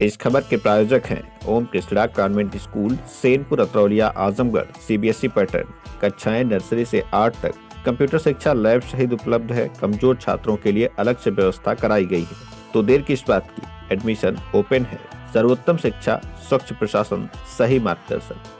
इस खबर के प्रायोजक हैं Om Krishna convent school, Senpur, Atraulia, Azamgarh. CBSE pattern, कक्षाएं नर्सरी से 8 तक। कंप्यूटर शिक्षा लैब सहित उपलब्ध है। कमजोर छात्रों के लिए अलग से व्यवस्था कराई गई है। तो देर किस बात की, एडमिशन ओपन है। सर्वोत्तम शिक्षा, स्वच्छ प्रशासन, सही मार्गदर्शन।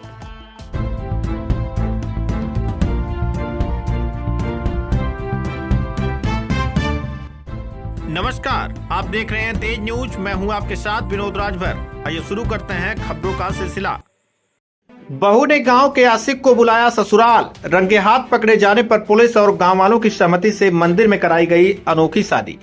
नमस्कार, आप देख रहे हैं तेज न्यूज। मैं हूं आपके साथ विनोद राजभर। आइए शुरू करते हैं खबरों का सिलसिला। बहू ने गांव के आशिक को बुलाया ससुराल। रंगे हाथ पकड़े जाने पर पुलिस और गांव वालों की सहमति से मंदिर में कराई गई अनोखी शादी।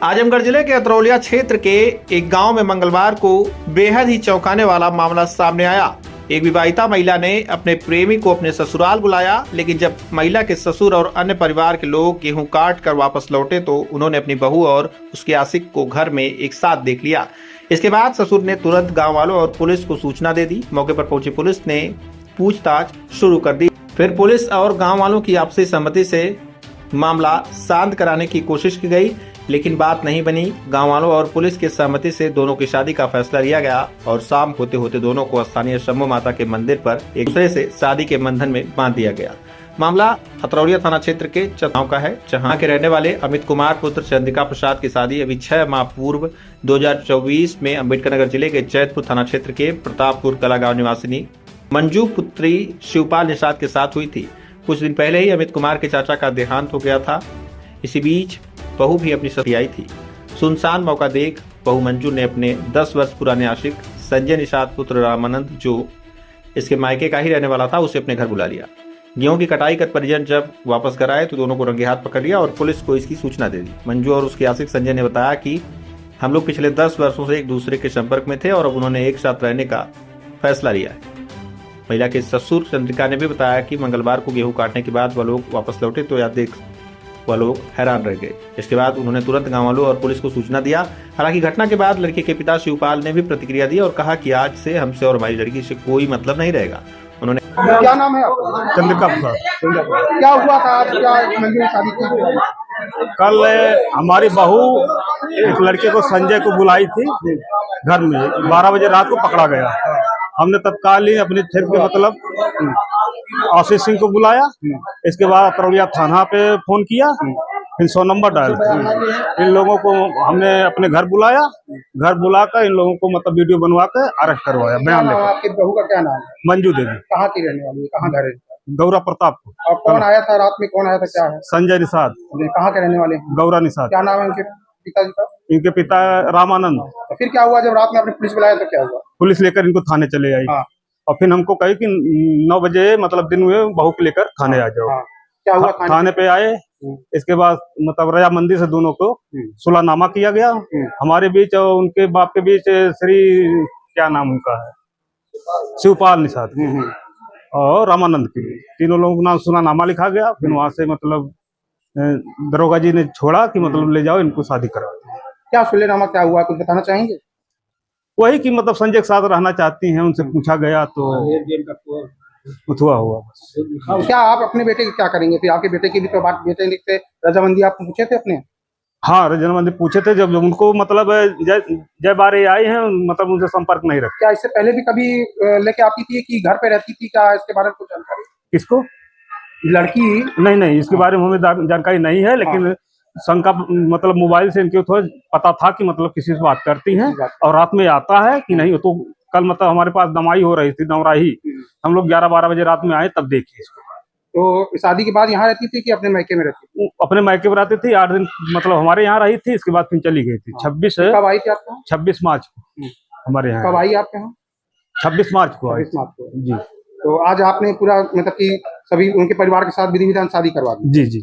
आजमगढ़ जिले के अतरौलिया क्षेत्र के एक गांव में मंगलवार को बेहद ही चौंकाने वाला मामला सामने आया। एक विवाहिता महिला ने अपने प्रेमी को अपने ससुराल बुलाया, लेकिन जब महिला के ससुर और अन्य परिवार के लोग गेहूं काट कर वापस लौटे तो उन्होंने अपनी बहू और उसके आशिक को घर में एक साथ देख लिया। इसके बाद ससुर ने तुरंत गांव वालों और पुलिस को सूचना दे दी। मौके पर पहुंची पुलिस ने पूछताछ शुरू कर दी। फिर पुलिस और गाँव वालों की आपसी सहमति से मामला शांत कराने की कोशिश की गई, लेकिन बात नहीं बनी। गांव वालों और पुलिस की सहमति से दोनों की शादी का फैसला लिया गया और शाम होते होते दोनों को स्थानीय शंभू माता के मंदिर पर एक दूसरे से शादी के बंधन में बांध दिया गया। मामला अतरौलिया थाना क्षेत्र के गांव का है, जहां के रहने वाले अमित कुमार पुत्र चंद्रिका प्रसाद की शादी अभी 6 माह पूर्व 2024 में अम्बेडकर नगर जिले के जैतपुर थाना क्षेत्र के प्रतापपुर कला गाँव निवासिनी मंजू पुत्री शिवपाल निषाद के साथ हुई थी। कुछ दिन पहले ही अमित कुमार के चाचा का देहांत हो गया था। इसी बीच बहू भी अपनी सती आई थी। सुनसान मौका देख बहू मंजू ने अपने 10 वर्ष पुराने आशिक संजय निषाद पुत्र रामानंद, जो इसके मायके का ही रहने वाला था, उसे अपने घर बुला लिया। गेहूं की कटाई कर परिजन जब वापस घर आए तो दोनों को रंगे हाथ पकड़ लिया और पुलिस को इसकी सूचना दे दी। मंजू और उसके आशिक संजय ने बताया कि हम लोग पिछले 10 वर्षों से एक दूसरे के संपर्क में थे और अब उन्होंने एक साथ रहने का फैसला लिया है। महिला के ससुर चंद्रिका ने भी बताया कि मंगलवार को गेहूं काटने के बाद वह लोग वापस लौटे तो याद देख वह लोग हैरान रह गए। इसके बाद उन्होंने तुरंत गांव वालों और पुलिस को सूचना दिया। हालांकि घटना के बाद लड़के के पिता शिवपाल ने भी प्रतिक्रिया दी और कहा कि आज से हमसे और हमारी लड़की से कोई मतलब नहीं रहेगा। उन्होंने क्या नाम है आपका? चंद्रिका प्रसाद। क्या हुआ था आज? क्या मंदिर में शादी की? कल हमारी बहू एक लड़के को संजय को बुलाई थी घर में। 12 बजे रात को पकड़ा गया। हमने तत्काल ही अपने क्षेत्र के मतलब आशीष सिंह को बुलाया। इसके बाद अतरौलिया थाना पे फोन किया, फिर 100 नंबर डायल किया। इन लोगों को हमने अपने घर बुलाया। घर बुलाकर इन लोगों को मतलब वीडियो बनवा कर अरेस्ट करवाया। बयान लेकर। आपकी बहू का क्या नाम है? मंजू देवी। कहाँ की रहने वाली है? कहाँ घर है? गौरा प्रतापपुर। और कौन आया था रात में? कौन आया था? क्या है? संजय निषाद। कहाँ के रहने वाले हैं? गौरा निषाद। क्या नाम है उनके पिताजी का? इनके पिता रामानंद। तो फिर क्या हुआ जब रात में आपने पुलिस बुलाया तो क्या हुआ? पुलिस लेकर इनको थाने चले आई। हाँ। और फिर हमको कही कि 9 बजे मतलब दिन में बहू को लेकर थाने आ जाओ। हाँ। क्या हुआ? थाने पे आए। इसके बाद मतलब रजा मंदिर से दोनों को सुलहनामा किया गया। हमारे बीच और उनके बाप के बीच श्री क्या नाम उनका है, शिवपाल निषाद और रामानंद के तीनों लोगों का नाम सुलहनामा लिखा गया। फिर वहां से मतलब दरोगा जी ने छोड़ा कि मतलब ले जाओ इनको शादी करा। क्या सुलहनामा क्या हुआ, कुछ बताना चाहेंगे? वही कि मतलब संजय के साथ रहना चाहती हैं, उनसे पूछा गया तो उथुआ हुआ बस। क्या आप अपने बेटे की क्या करेंगे? फिर आपके बेटे की भी तो बात, बेटे लिखते रजामंदी आप पूछे थे अपने? हाँ, रजामंदी पूछे थे। जब उनको मतलब जय बारे आए हैं, मतलब उनसे संपर्क नहीं रखा। क्या इससे पहले भी कभी लेके आती थी कि घर पे रहती थी? क्या इसके बारे में कुछ जानकारी? किसको? लड़की? नहीं, इसके बारे में हमें जानकारी नहीं है, लेकिन शंका मतलब मोबाइल से इनके थोड़ा पता था कि मतलब किसी से बात करती हैं और रात में आता है कि नहीं। तो कल मतलब हमारे पास दमाई हो रही थी, दमराही। हम लोग 11-12 बजे रात में आए तब देखिए इसको। तो शादी के बाद यहाँ रहती थी कि अपने मायके में रहती थी? अपने मायके में रहती थी। 8 दिन मतलब हमारे यहाँ रही थी। इसके बाद फिर चली गई थी। 26 कब आई थी आपको? 26 मार्च को हमारे यहाँ। कब आई आपके यहाँ? 26 मार्च को। 26 मार्च को जी। तो आज आपने पूरा मतलब कि सभी उनके परिवार के साथ विधि विधान शादी करवा दी? जी।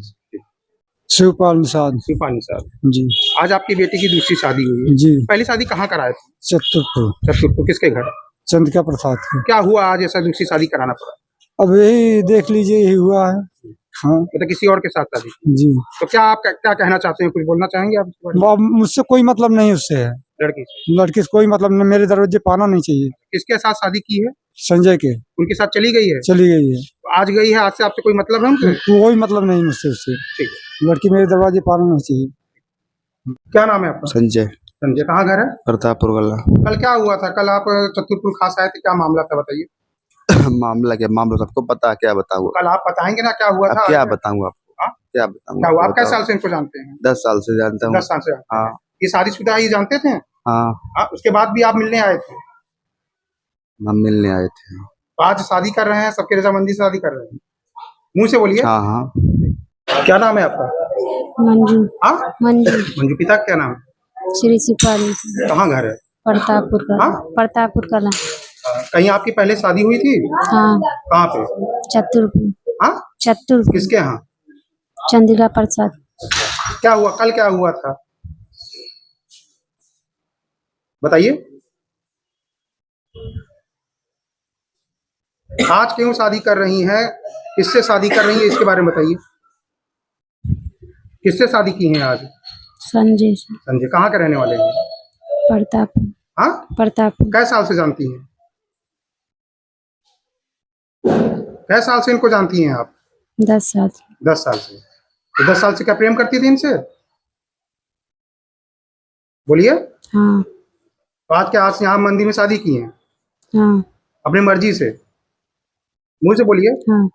शिवपाल निषाद। शिवपाल निषाद जी। आज आपकी बेटी की दूसरी शादी हुई है। जी। पहली शादी कहाँ कराए थे? चतुरपुर। किसके घर? चंद्रिका प्रसाद की। क्या हुआ आज ऐसा दूसरी शादी कराना पड़ा? अब यही देख लीजिए, यही हुआ है। हाँ मतलब किसी और के साथ शादी? जी। तो क्या आप क्या कहना चाहते हैं? कुछ बोलना चाहेंगे आप? मुझसे कोई मतलब नहीं उससे है। लड़की से कोई मतलब नहीं, मेरे दरवाजे पाना नहीं चाहिए। किसके साथ शादी की है? संजय के। उनके साथ चली गई है? चली गई है। आज गई है, आज से आपसे कोई मतलब है उनसे? कोई मतलब नहीं मुझसे उससे। ठीक है। लड़की मेरे दरवाजे पाना नहीं चाहिए। क्या नाम है आपका? संजय। संजय कहाँ घर है? प्रतापपुर गला। कल क्या हुआ था? कल आप चतुरपुर खास आए थे, क्या मामला था बताइए। मामला क्या, मामला सबको पता है, क्या बताऊँ? कल आप बताएंगे ना क्या हुआ अब था? क्या बताऊँ आपको? हाँ? क्या बताऊँ? क्या हुआ? आप बताओ। कैसे साल से इनको जानते हैं? 10 साल से जानता हूँ। 10 साल से जानते हैं। हाँ ये शादीशुदा है, ये जानते थे? हाँ, हाँ, उसके बाद भी आप मिलने आए थे? हम मिलने आए थे। तो आज शादी कर रहे हैं, सबकी रजामंदी से शादी कर रहे हैं, मुंह से बोलिए। हाँ हाँ, क्या नाम है आपका? मंजू। हाँ, मंजू। मंजू। पिता का क्या नाम है? श्री शिपाली। कहाँ घर है? प्रतापपुर का। हाँ? प्रतापपुर कला। कहीं आपकी पहले शादी हुई थी? हाँ। कहाँ पे? चतुरपुर। हाँ? चतुरपुर। किसके यहाँ? चंद्रिका प्रसाद। क्या हुआ कल? क्या हुआ था बताइए। आज क्यों शादी कर रही हैं? किससे शादी कर रही हैं, इसके बारे में बताइए। किससे शादी की हैं आज? संजय से। संजय कहाँ के रहने वाले हैं? प्रतापपुर। हाँ? प्रतापपुर। कै साल से जानती हैं? कै साल से इनको जानती हैं आप? 10 साल। 10 साल से। तो 10 साल से क्या प्रेम करती थी इनसे? बोलिए। हाँ। तो आज क्या, आज यहाँ मंदिर में शादी की हैं हाँ। अपनी मर्जी से? मुंह से बोलिए। हाँ।